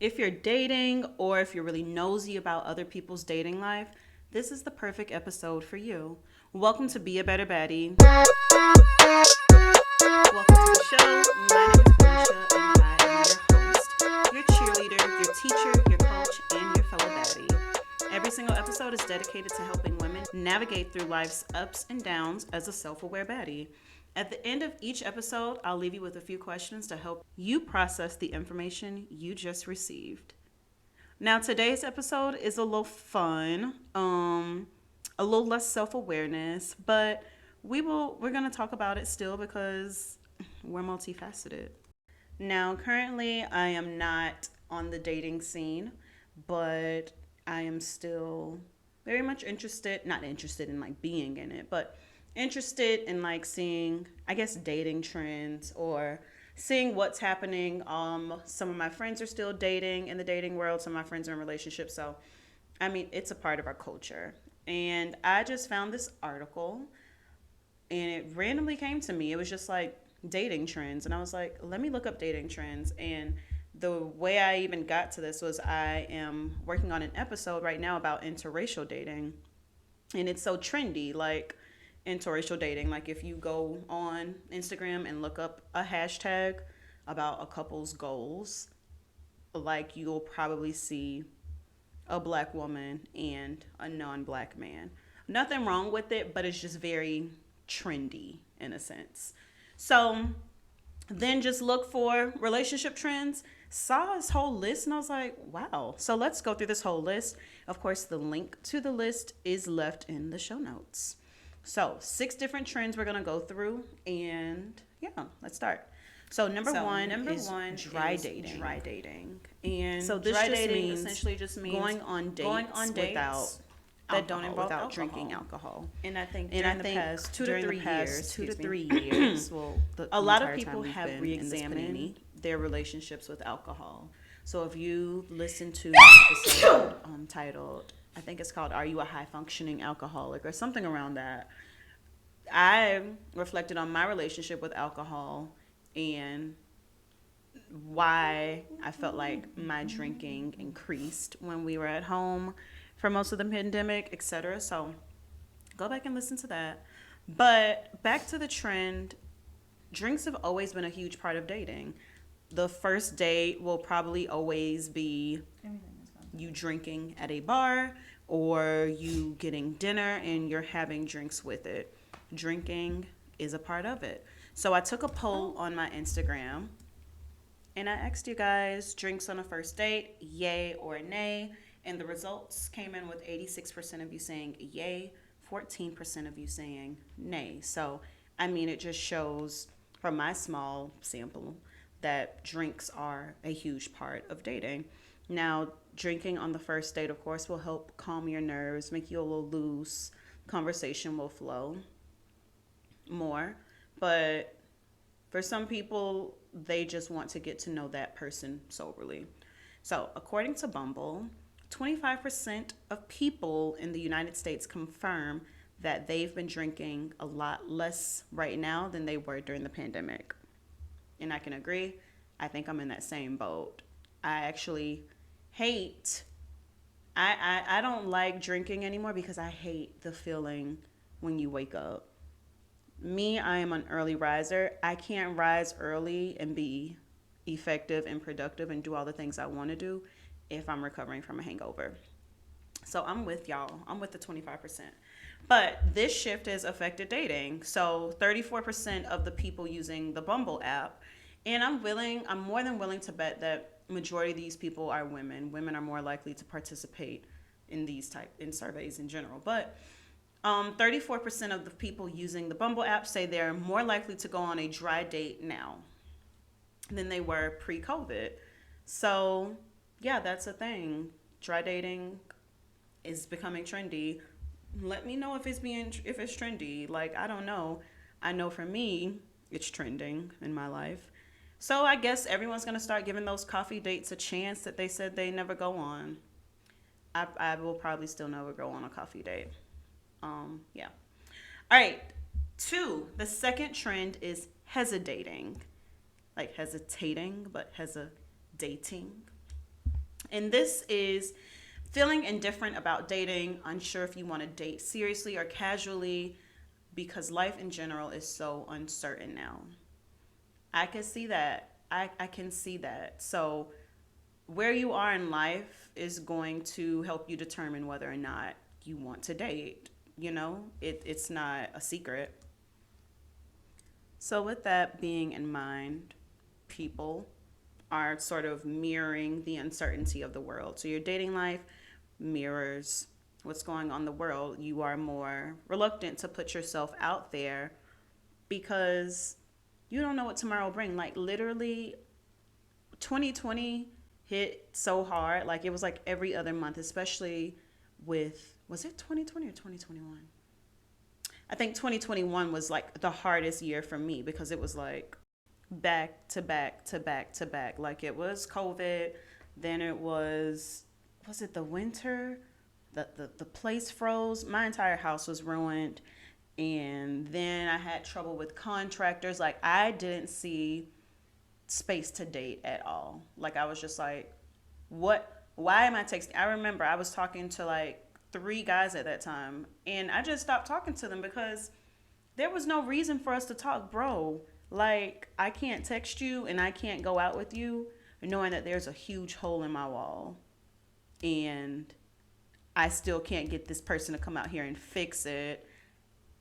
If you're dating or if you're really nosy about other people's dating life, this is the perfect episode for you. Welcome to Be a Better Baddie. Welcome to the show. My name is Felicia and I am your host, your cheerleader, your teacher, your coach, and your fellow baddie. Every single episode is dedicated to helping women navigate through life's ups and downs as a self-aware baddie. At the end of each episode, I'll leave you with a few questions to help you process the information you just received. Now, today's episode is a little fun, a little less self-awareness, but we're going to talk about it still because we're multifaceted. Now, currently, I am not on the dating scene, but I am still very much interested, not interested in like being in it, but interested in like seeing, I guess, dating trends or seeing what's happening. Some of my friends are still dating in the dating world. Some of my friends are in relationships. So, I mean, it's a part of our culture. And I just found this article and it randomly came to me. It was just like dating trends. And I was like, let me look up dating trends. And the way I even got to this was I am working on an episode right now about interracial dating. And it's so trendy. Like, interracial dating. Like if you go on Instagram and look up a hashtag about a couple's goals, like you'll probably see a black woman and a non-black man. Nothing wrong with it, but it's just very trendy in a sense. So then just look for relationship trends. Saw this whole list and I was like, wow. So let's go through this whole list. Of course, the link to the list is left in the show notes. So 6 different trends we're gonna go through, and yeah, let's start. So number one is dry dating. Dry dating, and so this dry just dating means essentially just means going on dates without that don't involve without drinking alcohol. And I think during the past 2 to 3 years, well, a lot of people have re-examined their relationships with alcohol. So if you listen to the episode titled, I think it's called "Are You a High Functioning Alcoholic?" or something around that, I reflected on my relationship with alcohol and why I felt like my drinking increased when we were at home for most of the pandemic, etc. So go back and listen to that. But back to the trend, drinks have always been a huge part of dating. The first date will probably always be you drinking at a bar or you getting dinner and you're having drinks with it. Drinking is a part of it. So I took a poll on my Instagram and I asked you guys drinks on a first date, yay or nay. And the results came in with 86% of you saying yay, 14% of you saying nay. So, I mean, it just shows from my small sample that drinks are a huge part of dating. Now, drinking on the first date, of course, will help calm your nerves, make you a little loose. Conversation will flow more. But for some people, they just want to get to know that person soberly. So, according to Bumble, 25% of people in the United States confirm that they've been drinking a lot less right now than they were during the pandemic. And I can agree. I think I'm in that same boat. I actually hate, I don't like drinking anymore because I hate the feeling when you wake up. Me, I am an early riser. I can't rise early and be effective and productive and do all the things I want to do if I'm recovering from a hangover. So I'm with y'all. I'm with the 25%. But this shift has affected dating. So 34% of the people using the Bumble app, and I'm more than willing to bet that majority of these people are women. Women are more likely to participate in in surveys in general. But 34% of the people using the Bumble app say they're more likely to go on a dry date now than they were pre-COVID. So, yeah, that's a thing. Dry dating is becoming trendy. Let me know if it's trendy. Like, I don't know. I know for me, it's trending in my life. So I guess everyone's gonna start giving those coffee dates a chance that they said they never go on. I will probably still never go on a coffee date. Yeah. All right. 2. The second trend is hesitating. Like hesitating, but hesitating. And this is feeling indifferent about dating, unsure if you want to date seriously or casually, because life in general is so uncertain now. I can see that. I can see that. So, where you are in life is going to help you determine whether or not you want to date. It's not a secret. So, with that being in mind, people are sort of mirroring the uncertainty of the world. So, your dating life mirrors what's going on in the world. You are more reluctant to put yourself out there because you don't know what tomorrow will bring. Like, literally, 2020 hit so hard. Like, it was like every other month, especially with, was it 2020 or 2021? I think 2021 was like the hardest year for me because it was like back to back to back to back. Like, it was COVID, then it was it the winter? The place froze. My entire house was ruined. And then I had trouble with contractors. Like, I didn't see space to date at all. Like, I was just like, what? Why am I texting? I remember I was talking to like three guys at that time, and I just stopped talking to them because there was no reason for us to talk, bro. Like, I can't text you and I can't go out with you knowing that there's a huge hole in my wall, and I still can't get this person to come out here and fix it.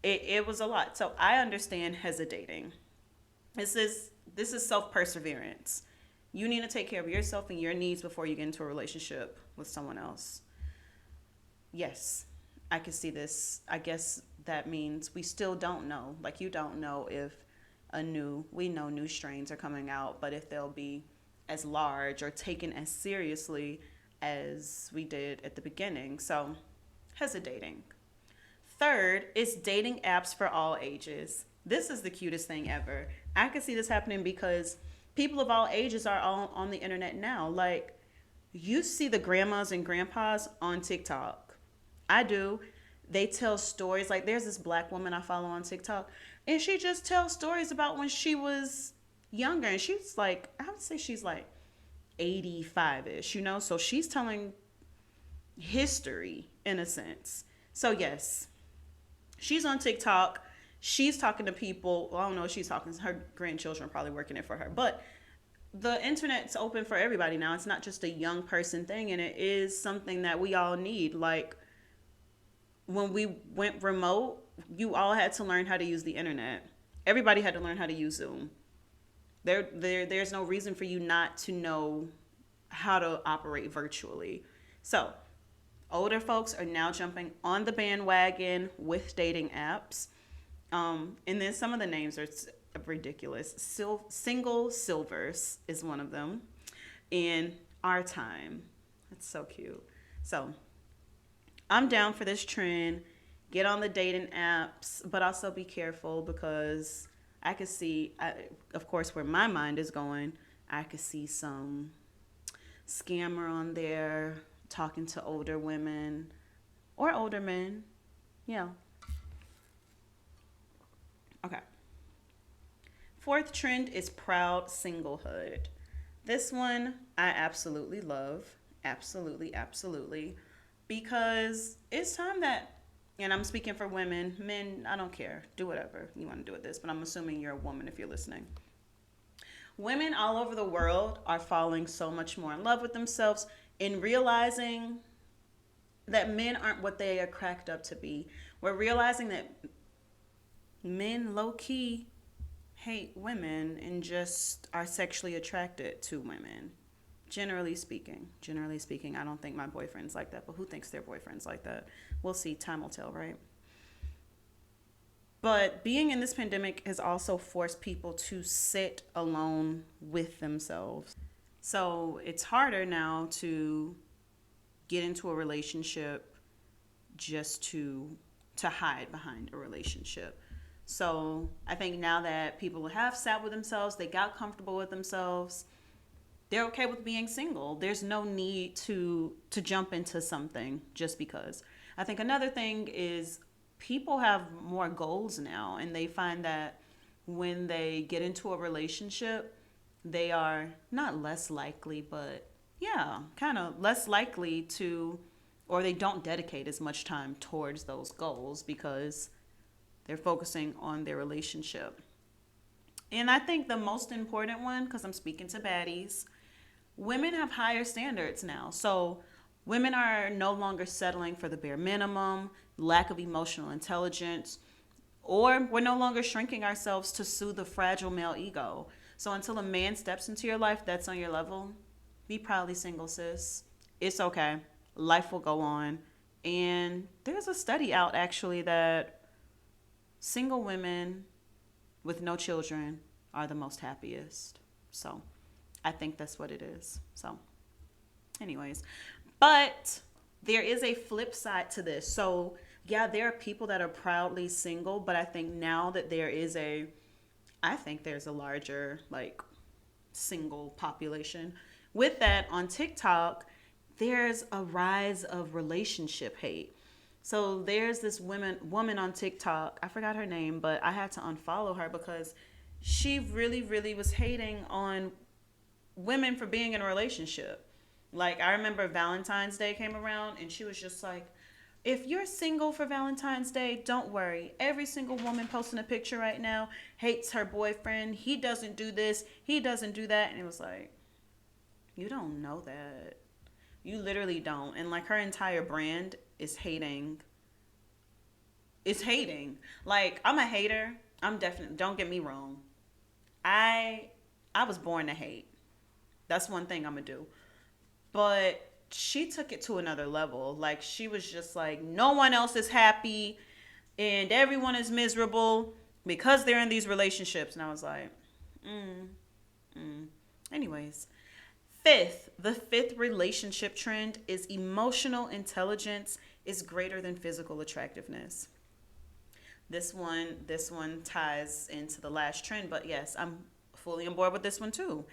It was a lot. So I understand hesitating. This is self perseverance. You need to take care of yourself and your needs before you get into a relationship with someone else. Yes, I can see this. I guess that means we still don't know. Like, you don't know if we know new strains are coming out, but if they'll be as large or taken as seriously as we did at the beginning. So, hesitating. Third is dating apps for all ages. This is the cutest thing ever. I can see this happening because people of all ages are all on the internet now. Like, you see the grandmas and grandpas on TikTok. I do. They tell stories. Like, there's this black woman I follow on TikTok, and she just tells stories about when she was younger. And she's like, I would say she's like 85-ish, So she's telling history in a sense. So, yes, she's on TikTok. She's talking to people. Well, I don't know if she's talking. Her grandchildren are probably working it for her. But the internet's open for everybody now. It's not just a young person thing, and it is something that we all need. Like, when we went remote, you all had to learn how to use the internet. Everybody had to learn how to use Zoom. There's no reason for you not to know how to operate virtually. So, older folks are now jumping on the bandwagon with dating apps. And then some of the names are ridiculous. Single Silvers is one of them. And Our Time. That's so cute. So, I'm down for this trend. Get on the dating apps, but also be careful because I could see, of course, where my mind is going. I could see some scammer on there talking to older women or older men. Yeah. Okay. Fourth trend is proud singlehood. This one I absolutely love. Absolutely, absolutely. Because it's time that, and I'm speaking for women, men, I don't care. Do whatever you want to do with this, but I'm assuming you're a woman if you're listening. Women all over the world are falling so much more in love with themselves and realizing that men aren't what they are cracked up to be. We're realizing that men low key hate women and just are sexually attracted to women. Generally speaking, I don't think my boyfriend's like that, but who thinks their boyfriend's like that? We'll see. Time will tell, right? But being in this pandemic has also forced people to sit alone with themselves. So it's harder now to get into a relationship just to hide behind a relationship. So I think now that people have sat with themselves, they got comfortable with themselves, they're okay with being single. There's no need to jump into something just because. I think another thing is people have more goals now, and they find that when they get into a relationship, they are not less likely, but yeah, kind of less likely to, or they don't dedicate as much time towards those goals because they're focusing on their relationship. And I think the most important one, because I'm speaking to baddies, women have higher standards now. So women are no longer settling for the bare minimum, lack of emotional intelligence, or we're no longer shrinking ourselves to soothe the fragile male ego. So until a man steps into your life that's on your level, be proudly single, sis. It's okay. Life will go on. And there's a study out actually that single women with no children are the most happiest. So I think that's what it is. So, anyways, but there is a flip side to this. So, yeah, there are people that are proudly single, but I think now that I think there's a larger, like, single population. With that, on TikTok, there's a rise of relationship hate. So there's this woman on TikTok. I forgot her name, but I had to unfollow her because she really, really was hating on women for being in a relationship. Like, I remember Valentine's Day came around and she was just like, if you're single for Valentine's Day, don't worry. Every single woman posting a picture right now hates her boyfriend. He doesn't do this, he doesn't do that. And it was like, you don't know that. You literally don't. And like her entire brand is hating. It's hating. Like, I'm a hater. I'm definitely, don't get me wrong. I I was born to hate. That's one thing I'm gonna do. But she took it to another level. Like, she was just like, no one else is happy and everyone is miserable because they're in these relationships. And I was like, mm, mm. Anyways, the fifth relationship trend is emotional intelligence is greater than physical attractiveness. This one ties into the last trend, but yes, I'm fully on board with this one too.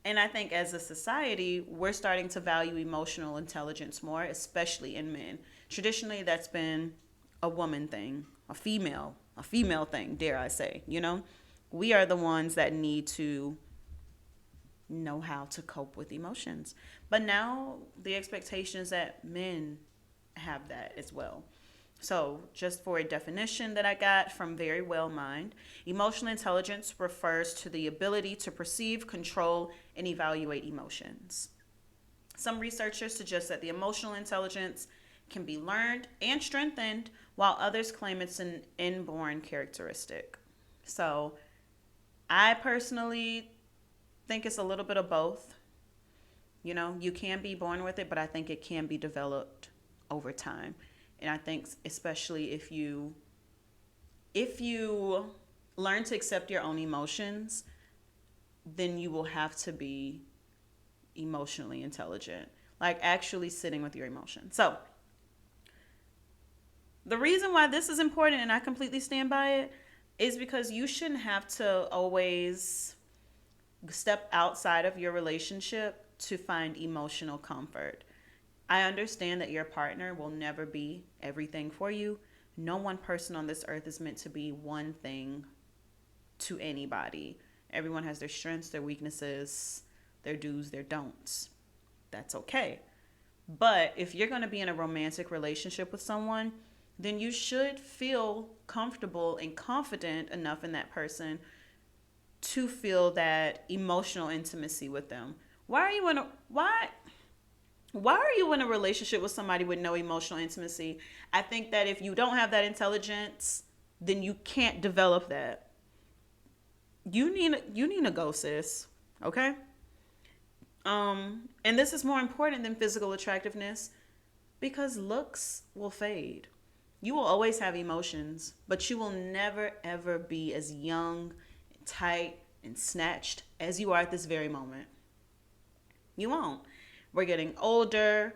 And I think as a society, we're starting to value emotional intelligence more, especially in men. Traditionally, that's been a woman thing, a female thing, dare I say, you know? We are the ones that need to know how to cope with emotions. But now the expectation is that men have that as well. So, just for a definition that I got from Very Well Mind, emotional intelligence refers to the ability to perceive, control, and evaluate emotions. Some researchers suggest that the emotional intelligence can be learned and strengthened, while others claim it's an inborn characteristic. So, I personally think it's a little bit of both. You know, you can be born with it, but I think it can be developed over time. And I think especially if you learn to accept your own emotions, then you will have to be emotionally intelligent. Like, actually sitting with your emotions. So, the reason why this is important, and I completely stand by it, is because you shouldn't have to always step outside of your relationship to find emotional comfort. I understand that your partner will never be everything for you. No one person on this earth is meant to be one thing to anybody. Everyone has their strengths, their weaknesses, their do's, their don'ts. That's okay. But if you're going to be in a romantic relationship with someone, then you should feel comfortable and confident enough in that person to feel that emotional intimacy with them. Why are you in a relationship with somebody with no emotional intimacy? I think that if you don't have that intelligence, then you can't develop that. You need to go, sis. Okay? And this is more important than physical attractiveness because looks will fade. You will always have emotions, but you will never ever be as young, tight, and snatched as you are at this very moment. You won't. We're getting older.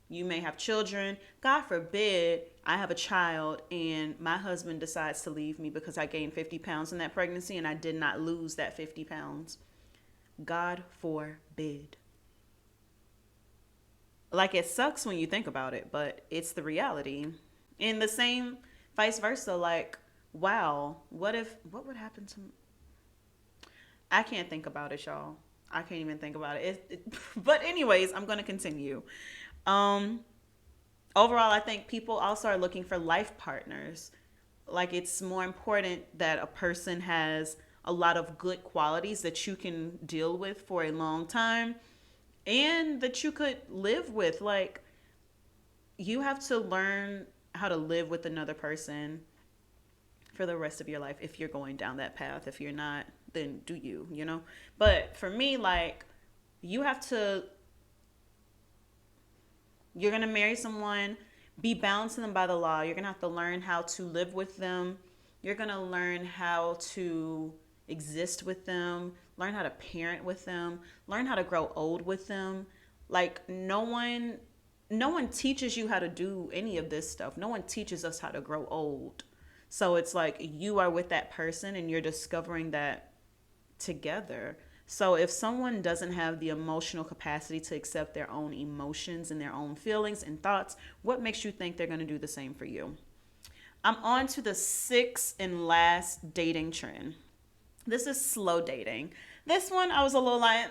You may have children. God forbid I have a child and my husband decides to leave me because I gained 50 pounds in that pregnancy and I did not lose that 50 pounds. God forbid. Like, it sucks when you think about it, but it's the reality. And the same vice versa. Like, wow, what would happen to, I can't think about it, y'all. I can't even think about but anyways, I'm going to continue. Um, Overall, I think people also are looking for life partners. Like it's more important that a person has a lot of good qualities that you can deal with for a long time and that you could live with. Like you have to learn how to live with another person for the rest of your life if you're going down that path. If you're not, then do you, you know? But for me, like, you have to, you're going to marry someone, be bound to them by the law. You're going to have to learn how to live with them. You're going to learn how to exist with them, learn how to parent with them, learn how to grow old with them. Like, no one teaches you how to do any of this stuff. No one teaches us how to grow old. So it's like you are with that person and you're discovering that together. So if someone doesn't have the emotional capacity to accept their own emotions and their own feelings and thoughts, what makes you think they're going to do the same for you? I'm on to the sixth and last dating trend. This is slow dating. This one I was a little like,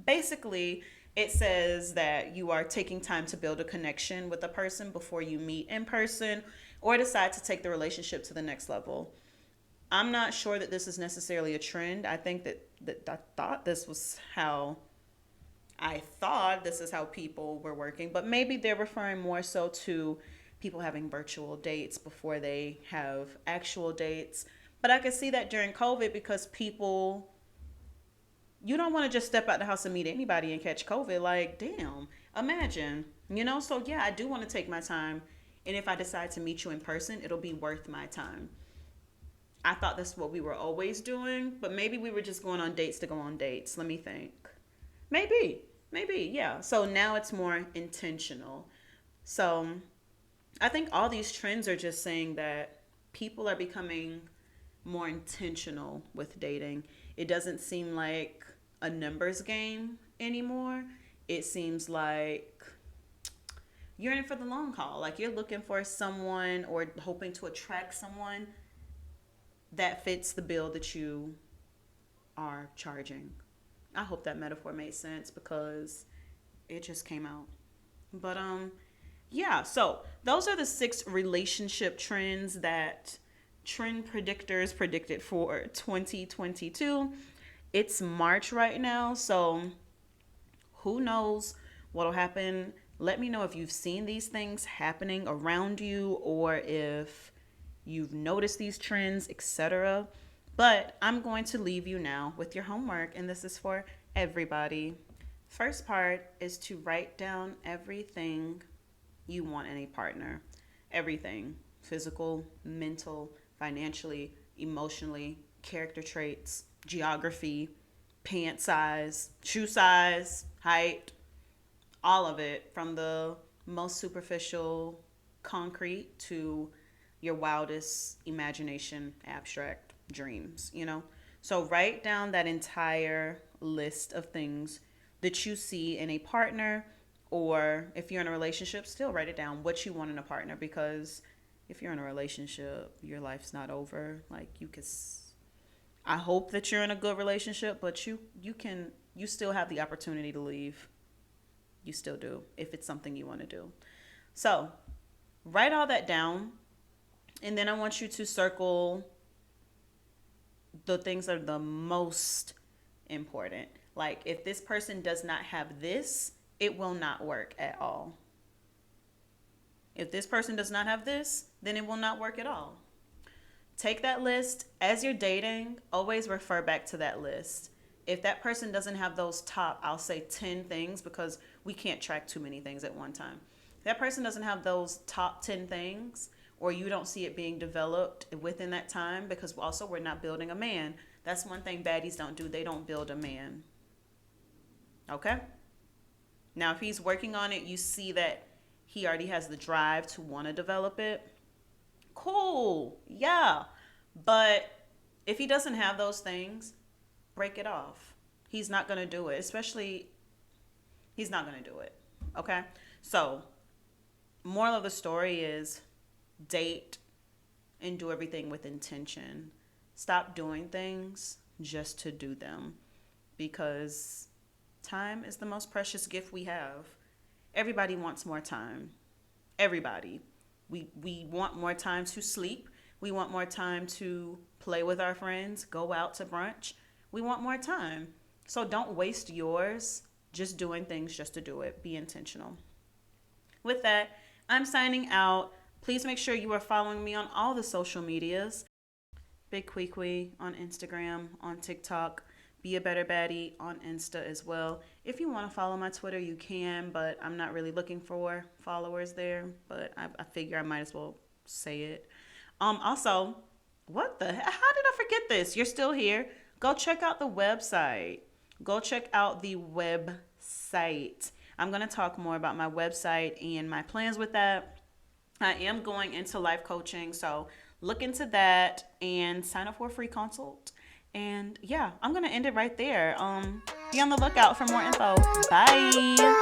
basically, it says that you are taking time to build a connection with a person before you meet in person or decide to take the relationship to the next level. I'm not sure that this is necessarily a trend. I think that I thought this was how I thought this is how people were working, but maybe they're referring more so to people having virtual dates before they have actual dates. But I could see that during COVID because people, you don't want to just step out the house and meet anybody and catch COVID. Like, damn, imagine, you know? So, yeah, I do want to take my time. And if I decide to meet you in person, it'll be worth my time. I thought that's what we were always doing, but maybe we were just going on dates to go on dates. Let me think. Maybe, yeah. So now it's more intentional. So I think all these trends are just saying that people are becoming more intentional with dating. It doesn't seem like a numbers game anymore. It seems like you're in for the long haul. Like you're looking for someone or hoping to attract someone that fits the bill that you are charging. I hope that metaphor made sense because it just came out. But yeah, so those are the six relationship trends that trend predictors predicted for 2022. It's March right now, so who knows what'll happen. Let me know if you've seen these things happening around you or if you've noticed these trends, etc. But I'm going to leave you now with your homework, and this is for everybody. First part is to write down everything you want in a partner. Everything: physical, mental, financially, emotionally, character traits, geography, pant size, shoe size, height, all of it from the most superficial, concrete to your wildest imagination, abstract dreams, you know? So write down that entire list of things that you see in a partner, or if you're in a relationship, still write it down what you want in a partner, because if you're in a relationship, your life's not over. Like you could I hope that you're in a good relationship, but you still have the opportunity to leave. You still do if it's something you want to do. So, write all that down. And then I want you to circle the things that are the most important. Like if this person does not have this, it will not work at all. If this person does not have this, then it will not work at all. Take that list as you're dating, always refer back to that list. If that person doesn't have those top, I'll say 10 things because we can't track too many things at one time. If that person doesn't have those top 10 things, or you don't see it being developed within that time, because also we're not building a man. That's one thing baddies don't do. They don't build a man. Okay? Now, if he's working on it, you see that he already has the drive to want to develop it. Cool. Yeah. But if he doesn't have those things, break it off. He's not going to do it. Especially, he's not going to do it. Okay? So, moral of the story is date and do everything with intention. Stop doing things just to do them. because time is the most precious gift we have. Everybody wants more time. Everybody. We want more time to sleep. We want more time to play with our friends, go out to brunch. We want more time. So don't waste yours just doing things just to do it. Be intentional. With that, I'm signing out. Please make sure you are following me on all the social medias. Big Queequeg on Instagram, on TikTok. Be a Better Baddie on Insta as well. If you want to follow my Twitter, you can, but I'm not really looking for followers there. But I figure I might as well say it. Also, what the heck? How did I forget this? You're still here. Go check out the website. Go check out the website. I'm going to talk more about my website and my plans with that. I am going into life coaching, so look into that and sign up for a free consult. And yeah, I'm going to end it right there. Be on the lookout for more info. Bye.